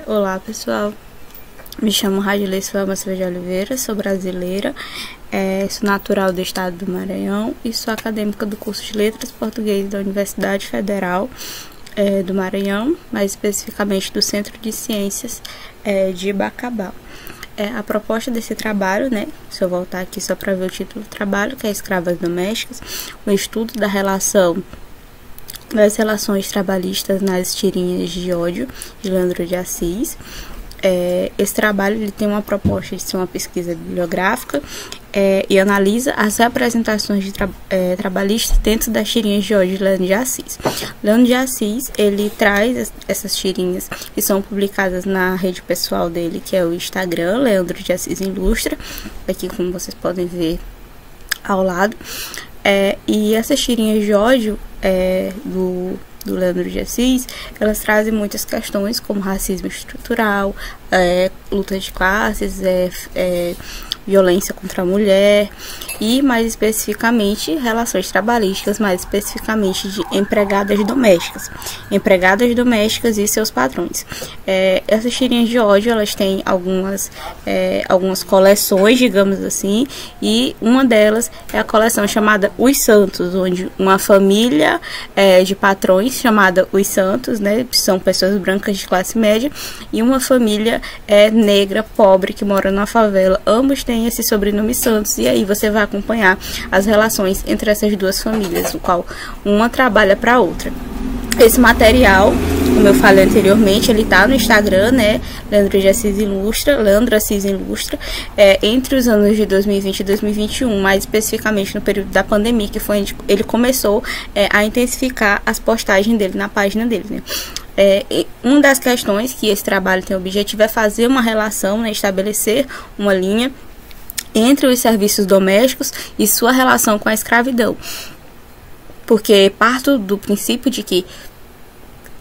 Olá pessoal, me chamo Radilei Suelma de Oliveira, sou brasileira, sou natural do estado do Maranhão e sou acadêmica do curso de Letras Português da Universidade Federal do Maranhão, mais especificamente do Centro de Ciências de Bacabal. A proposta desse trabalho, se eu voltar aqui só para ver o título do trabalho, que é Escravas Domésticas, o estudo das relações trabalhistas nas tirinhas de ódio, de Leandro de Assis. Esse trabalho ele tem uma proposta de ser uma pesquisa bibliográfica e analisa as representações de trabalhistas dentro das tirinhas de ódio de Leandro de Assis. Leandro de Assis, ele traz essas tirinhas que são publicadas na rede pessoal dele, que é o Instagram, Leandro de Assis Ilustra, aqui como vocês podem ver ao lado. E essas tirinhas de ódio do Leandro de Assis, elas trazem muitas questões como racismo estrutural, luta de classes, violência contra a mulher e mais especificamente relações trabalhistas, mais especificamente de empregadas domésticas e seus patrões. Essas tirinhas de ódio, elas têm algumas coleções, digamos assim, e uma delas é a coleção chamada Os Santos, onde uma família de patrões chamada Os Santos, são pessoas brancas de classe média, e uma família negra, pobre, que mora na favela. Ambos têm esse sobrenome Santos, e aí você vai acompanhar as relações entre essas duas famílias, no qual uma trabalha para a outra. Esse material, como eu falei anteriormente, ele está no Instagram, Leandro Assis Ilustra, entre os anos de 2020 e 2021, mais especificamente no período da pandemia, que foi onde ele começou a intensificar as postagens dele na página dele, Uma das questões que esse trabalho tem o objetivo é fazer uma relação, estabelecer uma linha entre os serviços domésticos e sua relação com a escravidão. Porque parto do princípio de que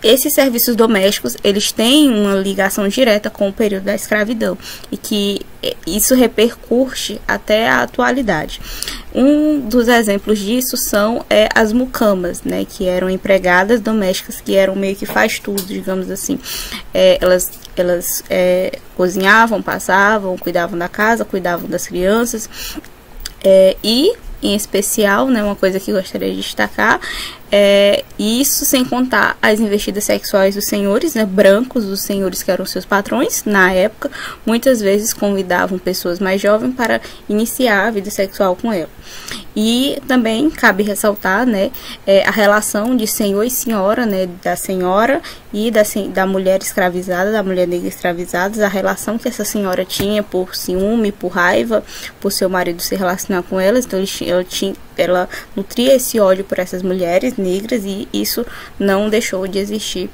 esses serviços domésticos, eles têm uma ligação direta com o período da escravidão e que isso repercute até a atualidade. Um dos exemplos disso são as mucambas, que eram empregadas domésticas, que eram meio que faz tudo, digamos assim. Elas cozinhavam, passavam, cuidavam da casa, cuidavam das crianças e em especial, uma coisa que eu gostaria de destacar, isso sem contar as investidas sexuais dos senhores, brancos, dos senhores que eram seus patrões na época, muitas vezes convidavam pessoas mais jovens para iniciar a vida sexual com ela. E também cabe ressaltar, a relação de senhor e senhora, da senhora e da mulher escravizada, da mulher negra escravizada, a relação que essa senhora tinha por ciúme, por raiva, por seu marido se relacionar com elas. Então ela nutria esse ódio por essas mulheres negras e isso não deixou de existir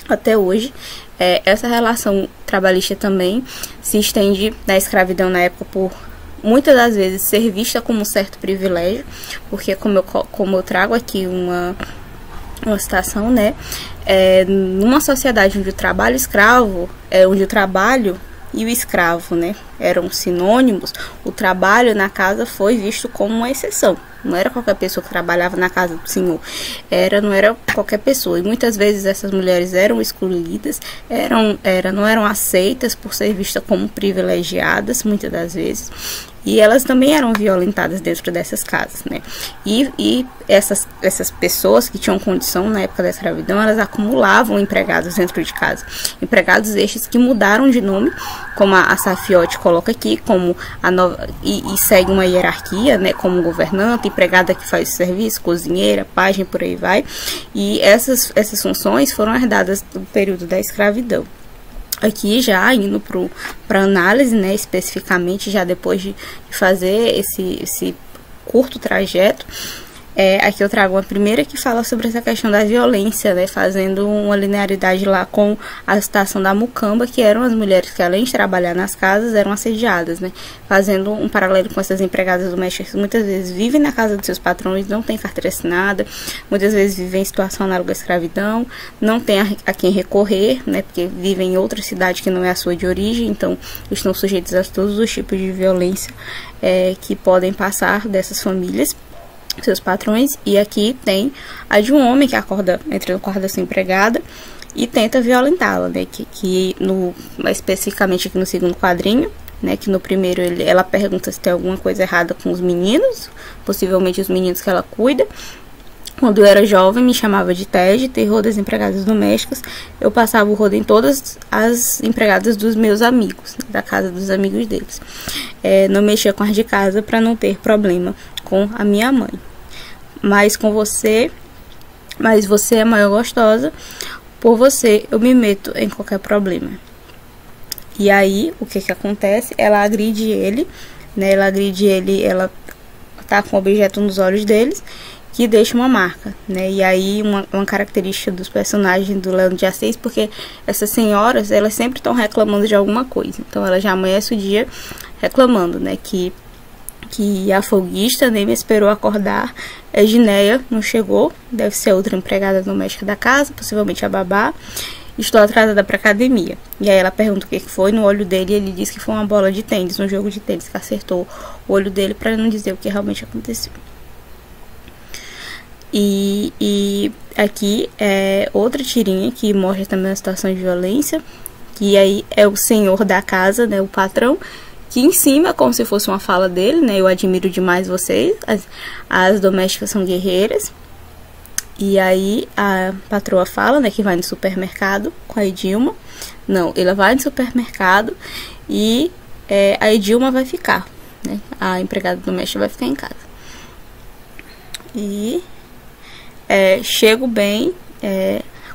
até hoje. Essa relação trabalhista também se estende na escravidão na época por muitas das vezes ser vista como um certo privilégio, porque como eu trago aqui uma citação, numa sociedade onde o trabalho escravo, onde o trabalho e o escravo, eram sinônimos, o trabalho na casa foi visto como uma exceção. Não era qualquer pessoa que trabalhava na casa do senhor, não era qualquer pessoa. E muitas vezes essas mulheres eram excluídas, não eram aceitas por ser vistas como privilegiadas, muitas das vezes. E elas também eram violentadas dentro dessas casas, E essas pessoas que tinham condição na época da escravidão, elas acumulavam empregados dentro de casa. Empregados estes que mudaram de nome, como a Safiotti coloca aqui, como e segue uma hierarquia, como governanta, empregada que faz o serviço, cozinheira, pajem, por aí vai. E essas funções foram herdadas do período da escravidão. Aqui já indo para análise, especificamente já depois de fazer esse curto trajeto, aqui eu trago uma primeira que fala sobre essa questão da violência, fazendo uma linearidade lá com a citação da mucamba, que eram as mulheres que além de trabalhar nas casas, eram assediadas, fazendo um paralelo com essas empregadas domésticas que muitas vezes vivem na casa dos seus patrões, não têm carteira assinada, muitas vezes vivem em situação análoga à escravidão, não tem a quem recorrer, porque vivem em outra cidade que não é a sua de origem, então estão sujeitos a todos os tipos de violência que podem passar dessas famílias, seus patrões. E aqui tem a de um homem que entra no quarto dessa empregada e tenta violentá-la, né? Especificamente aqui no segundo quadrinho, né? Que no primeiro ela pergunta se tem alguma coisa errada com os meninos, possivelmente os meninos que ela cuida. Quando eu era jovem, me chamava de Ted, terror das empregadas domésticas. Eu passava o rodo em todas as empregadas dos meus amigos, da casa dos amigos deles. Não mexia com as de casa para não ter problema com a minha mãe. Mas você é a maior gostosa. Por você, eu me meto em qualquer problema. E aí, o que acontece? Ela agride ele, né? Ela tá com um objeto nos olhos deles, que deixa uma marca, né? E aí uma característica dos personagens do Leandro de Assis, porque essas senhoras, elas sempre estão reclamando de alguma coisa. Então ela já amanhece o dia reclamando, né? Que a folguista nem me esperou acordar. Gineia não chegou, deve ser outra empregada doméstica da casa, possivelmente a babá. Estou atrasada para academia. E aí ela pergunta o que foi no olho dele, e ele diz que foi uma bola de tênis, um jogo de tênis que acertou o olho dele, para não dizer o que realmente aconteceu. E aqui é outra tirinha que mostra também uma situação de violência, que aí é o senhor da casa, né, o patrão, que em cima, como se fosse uma fala dele, né, eu admiro demais vocês, as domésticas são guerreiras. E aí a patroa fala, né, que vai no supermercado com a Edilma. Não, ela vai no supermercado e a Edilma vai ficar, né, a empregada doméstica vai ficar em casa. E chego bem,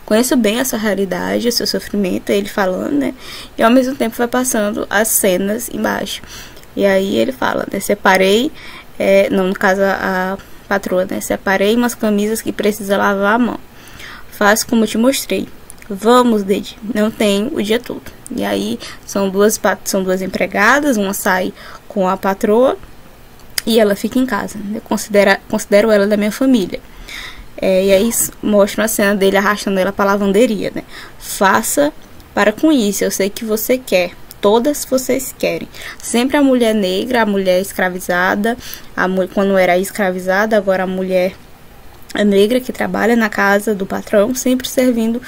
conheço bem a sua realidade, o seu sofrimento, ele falando, né? E ao mesmo tempo vai passando as cenas embaixo. E aí ele fala, né? Separei, não, no caso a patroa, né? Separei umas camisas que precisa lavar a mão. Faço como eu te mostrei. Vamos, Dedi, não tem o dia todo. E aí são duas empregadas, uma sai com a patroa e ela fica em casa. Eu considero ela da minha família. E aí mostra a cena dele arrastando ela para a lavanderia, né? Faça para com isso, eu sei que você quer. Todas vocês querem. Sempre a mulher negra, a mulher escravizada, quando era escravizada, agora a mulher negra que trabalha na casa do patrão, sempre servindo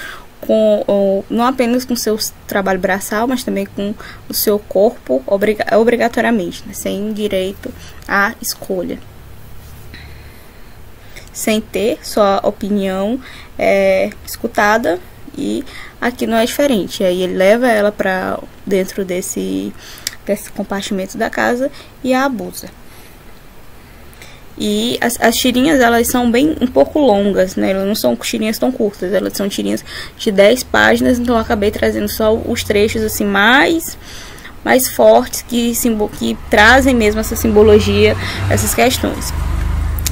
não apenas com seu trabalho braçal, mas também com o seu corpo obrigatoriamente, né? Sem direito à escolha. Sem ter sua opinião escutada, e aqui não é diferente. Aí ele leva ela para dentro desse compartimento da casa e a abusa. E as tirinhas, elas são um pouco longas, né? Elas não são tirinhas tão curtas, elas são tirinhas de 10 páginas, então eu acabei trazendo só os trechos assim mais fortes que trazem mesmo essa simbologia, essas questões.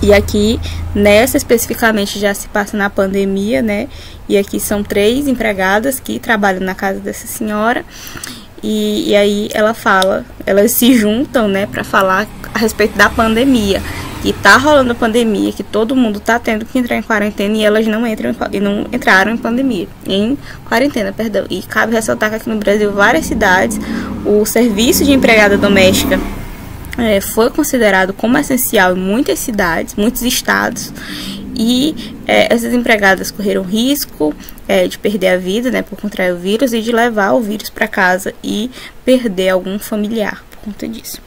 E aqui, nessa especificamente, já se passa na pandemia, né? E aqui são 3 empregadas que trabalham na casa dessa senhora. E aí elas se juntam, né, para falar a respeito da pandemia. Que tá rolando a pandemia, que todo mundo tá tendo que entrar em quarentena e elas não entraram em quarentena, perdão. E cabe ressaltar que aqui no Brasil, várias cidades, o serviço de empregada doméstica foi considerado como essencial em muitas cidades, muitos estados, e essas empregadas correram risco de perder a vida, né, por contrair o vírus, e de levar o vírus para casa e perder algum familiar por conta disso.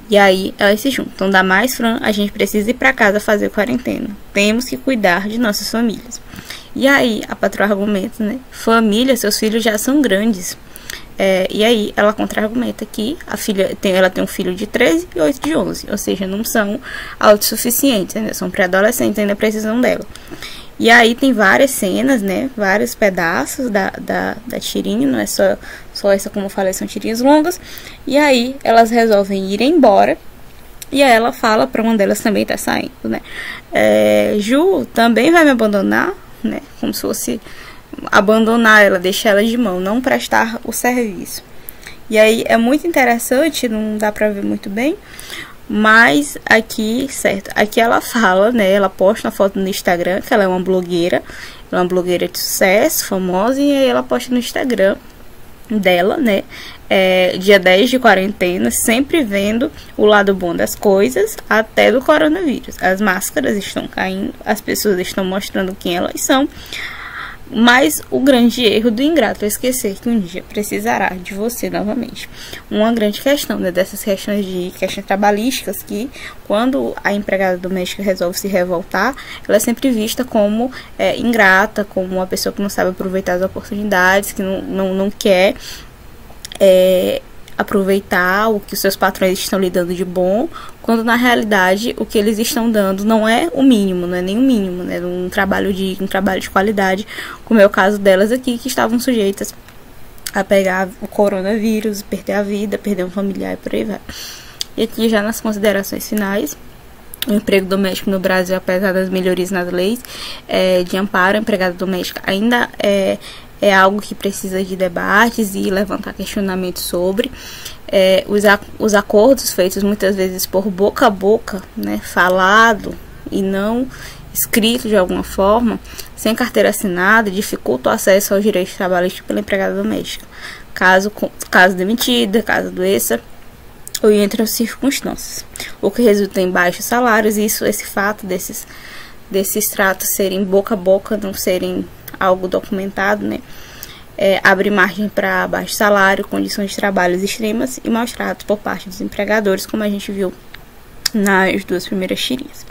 E aí elas se juntam. Então, dá mais, Fran, a gente precisa ir para casa fazer quarentena. Temos que cuidar de nossas famílias. E aí a patroa argumenta, né, família, seus filhos já são grandes. E aí ela contra-argumenta que ela tem um filho de 13 e 8 de 11, ou seja, não são autossuficientes, né? São pré-adolescentes, ainda precisam dela. E aí tem várias cenas, né? Vários pedaços da tirinha, não é só essa, como eu falei, são tirinhas longas. E aí elas resolvem ir embora. E aí ela fala para uma delas também tá saindo, né? Ju também vai me abandonar, né? Como se fosse abandonar ela, deixar ela de mão, não prestar o serviço. E aí é muito interessante, não dá pra ver muito bem, mas aqui, certo, aqui ela fala, né, ela posta uma foto no Instagram, que ela é uma blogueira de sucesso, famosa, e aí ela posta no Instagram dela, né, dia 10 de quarentena, sempre vendo o lado bom das coisas, até do coronavírus. As máscaras estão caindo, as pessoas estão mostrando quem elas são. Mas o grande erro do ingrato é esquecer que um dia precisará de você novamente. Uma grande questão, né, dessas questões trabalhísticas, que quando a empregada doméstica resolve se revoltar, ela é sempre vista como ingrata, como uma pessoa que não sabe aproveitar as oportunidades, que não quer aproveitar o que os seus patrões estão lhe dando de bom, quando na realidade o que eles estão dando não é o mínimo, não é nem o mínimo, né? Um trabalho de qualidade, como é o caso delas aqui, que estavam sujeitas a pegar o coronavírus, perder a vida, perder um familiar e por aí vai. E aqui já nas considerações finais, o emprego doméstico no Brasil, apesar das melhorias nas leis de amparo à empregada doméstica, ainda é algo que precisa de debates e levantar questionamentos sobre. Os acordos feitos muitas vezes por boca a boca, né, falado e não escrito de alguma forma, sem carteira assinada, dificulta o acesso aos direitos trabalhistas pela empregada doméstica, caso demitida, caso doença ou em outras circunstâncias, o que resulta em baixos salários. E esse fato desses tratos serem boca a boca, não serem algo documentado, né, abre margem para baixo salário, condições de trabalho extremas e maus tratos por parte dos empregadores, como a gente viu nas duas primeiras tirinhas.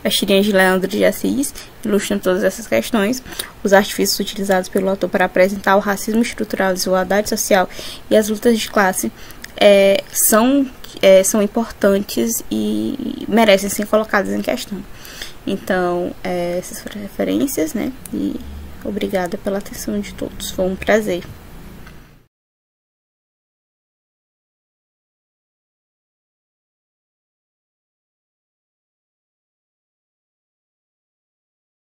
As tirinhas de Leandro de Assis ilustram todas essas questões. Os artifícios utilizados pelo autor para apresentar o racismo estrutural, a desigualdade social e as lutas de classe são importantes e merecem ser colocadas em questão. Então, essas foram referências, né? E obrigada pela atenção de todos. Foi um prazer.